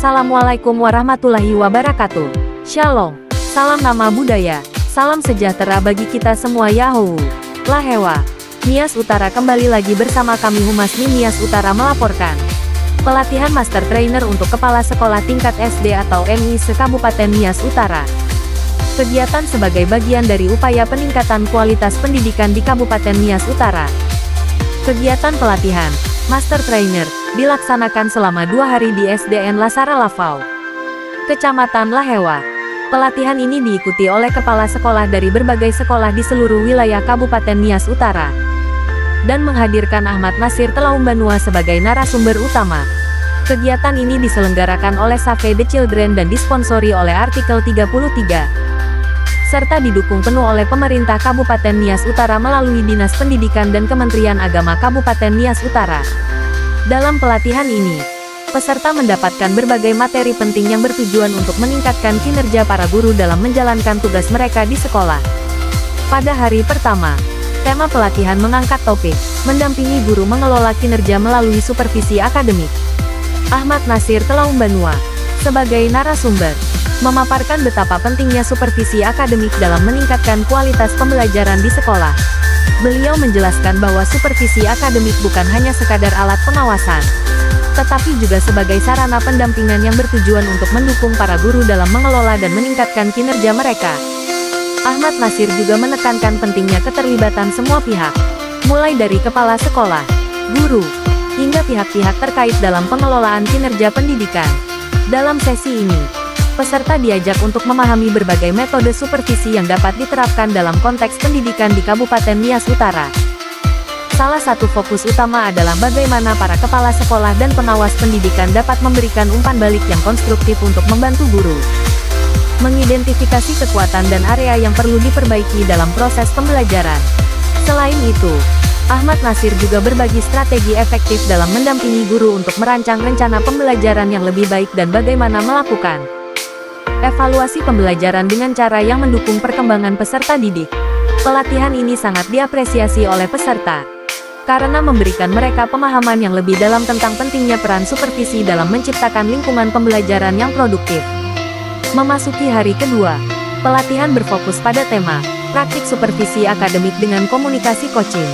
Assalamualaikum warahmatullahi wabarakatuh. Shalom. Salam nama budaya. Salam sejahtera bagi kita semua. Yahoo. Lahewa. Nias Utara kembali lagi bersama kami. Humas Nias Utara melaporkan. Pelatihan Master Trainer untuk Kepala Sekolah Tingkat SD atau MI se-Kabupaten Nias Utara. Kegiatan sebagai bagian dari upaya peningkatan kualitas pendidikan di Kabupaten Nias Utara. Kegiatan pelatihan Master Trainer dilaksanakan selama 2 hari di SDN Lasara Lavau, Kecamatan Lahewa. Pelatihan ini diikuti oleh kepala sekolah dari berbagai sekolah di seluruh wilayah Kabupaten Nias Utara dan menghadirkan Ahmad Nasir Telaumbanua sebagai narasumber utama. Kegiatan ini diselenggarakan oleh Save the Children dan disponsori oleh Artikel 33, serta didukung penuh oleh pemerintah Kabupaten Nias Utara melalui Dinas Pendidikan dan Kementerian Agama Kabupaten Nias Utara. Dalam pelatihan ini, peserta mendapatkan berbagai materi penting yang bertujuan untuk meningkatkan kinerja para guru dalam menjalankan tugas mereka di sekolah. Pada hari pertama, tema pelatihan mengangkat topik, mendampingi guru mengelola kinerja melalui supervisi akademik. Ahmad Nasir Telaumbanua, sebagai narasumber, memaparkan betapa pentingnya supervisi akademik dalam meningkatkan kualitas pembelajaran di sekolah. Beliau menjelaskan bahwa supervisi akademik bukan hanya sekadar alat pengawasan, tetapi juga sebagai sarana pendampingan yang bertujuan untuk mendukung para guru dalam mengelola dan meningkatkan kinerja mereka. Ahmad Nasir juga menekankan pentingnya keterlibatan semua pihak, mulai dari kepala sekolah, guru, hingga pihak-pihak terkait dalam pengelolaan kinerja pendidikan. Dalam sesi ini, peserta diajak untuk memahami berbagai metode supervisi yang dapat diterapkan dalam konteks pendidikan di Kabupaten Nias Utara. Salah satu fokus utama adalah bagaimana para kepala sekolah dan pengawas pendidikan dapat memberikan umpan balik yang konstruktif untuk membantu guru mengidentifikasi kekuatan dan area yang perlu diperbaiki dalam proses pembelajaran. Selain itu, Ahmad Nasir juga berbagi strategi efektif dalam mendampingi guru untuk merancang rencana pembelajaran yang lebih baik dan bagaimana melakukan evaluasi pembelajaran dengan cara yang mendukung perkembangan peserta didik. Pelatihan ini sangat diapresiasi oleh peserta, karena memberikan mereka pemahaman yang lebih dalam tentang pentingnya peran supervisi dalam menciptakan lingkungan pembelajaran yang produktif. Memasuki hari kedua, pelatihan berfokus pada tema, praktik supervisi akademik dengan komunikasi coaching.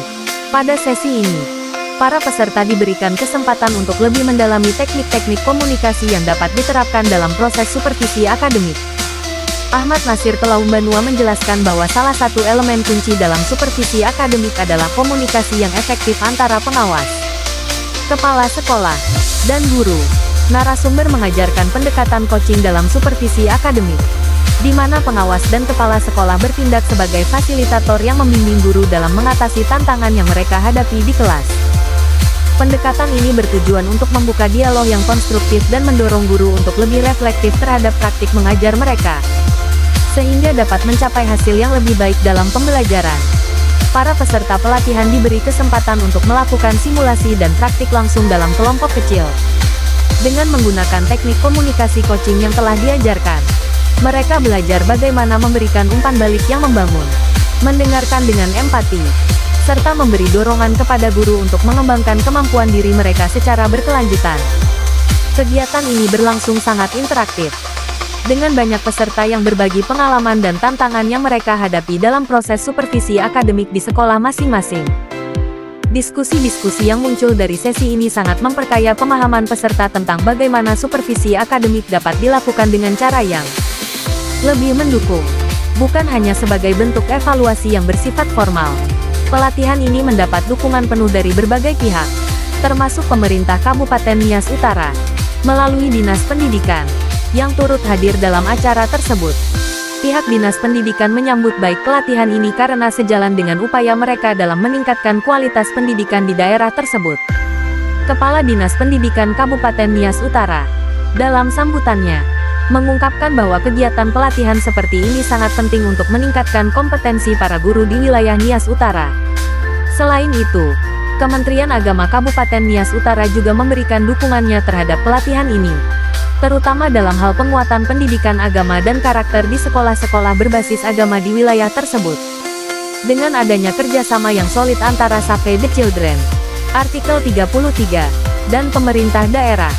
Pada sesi ini, para peserta diberikan kesempatan untuk lebih mendalami teknik-teknik komunikasi yang dapat diterapkan dalam proses supervisi akademik. Ahmad Nasir Telaumbanua menjelaskan bahwa salah satu elemen kunci dalam supervisi akademik adalah komunikasi yang efektif antara pengawas, kepala sekolah, dan guru. Narasumber mengajarkan pendekatan coaching dalam supervisi akademik, di mana pengawas dan kepala sekolah bertindak sebagai fasilitator yang membimbing guru dalam mengatasi tantangan yang mereka hadapi di kelas. Pendekatan ini bertujuan untuk membuka dialog yang konstruktif dan mendorong guru untuk lebih reflektif terhadap praktik mengajar mereka, sehingga dapat mencapai hasil yang lebih baik dalam pembelajaran. Para peserta pelatihan diberi kesempatan untuk melakukan simulasi dan praktik langsung dalam kelompok kecil. Dengan menggunakan teknik komunikasi coaching yang telah diajarkan, mereka belajar bagaimana memberikan umpan balik yang membangun, mendengarkan dengan empati, serta memberi dorongan kepada guru untuk mengembangkan kemampuan diri mereka secara berkelanjutan. Kegiatan ini berlangsung sangat interaktif, dengan banyak peserta yang berbagi pengalaman dan tantangan yang mereka hadapi dalam proses supervisi akademik di sekolah masing-masing. Diskusi-diskusi yang muncul dari sesi ini sangat memperkaya pemahaman peserta tentang bagaimana supervisi akademik dapat dilakukan dengan cara yang lebih mendukung, bukan hanya sebagai bentuk evaluasi yang bersifat formal. Pelatihan ini mendapat dukungan penuh dari berbagai pihak, termasuk pemerintah Kabupaten Nias Utara, melalui Dinas Pendidikan, yang turut hadir dalam acara tersebut. Pihak Dinas Pendidikan menyambut baik pelatihan ini karena sejalan dengan upaya mereka dalam meningkatkan kualitas pendidikan di daerah tersebut. Kepala Dinas Pendidikan Kabupaten Nias Utara, dalam sambutannya, mengungkapkan bahwa kegiatan pelatihan seperti ini sangat penting untuk meningkatkan kompetensi para guru di wilayah Nias Utara. Selain itu, Kementerian Agama Kabupaten Nias Utara juga memberikan dukungannya terhadap pelatihan ini, terutama dalam hal penguatan pendidikan agama dan karakter di sekolah-sekolah berbasis agama di wilayah tersebut. Dengan adanya kerjasama yang solid antara Save the Children, Artikel 33, dan pemerintah daerah,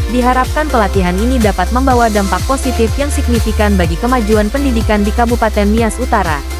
Diharapkan pelatihan ini dapat membawa dampak positif yang signifikan bagi kemajuan pendidikan di Kabupaten Nias Utara.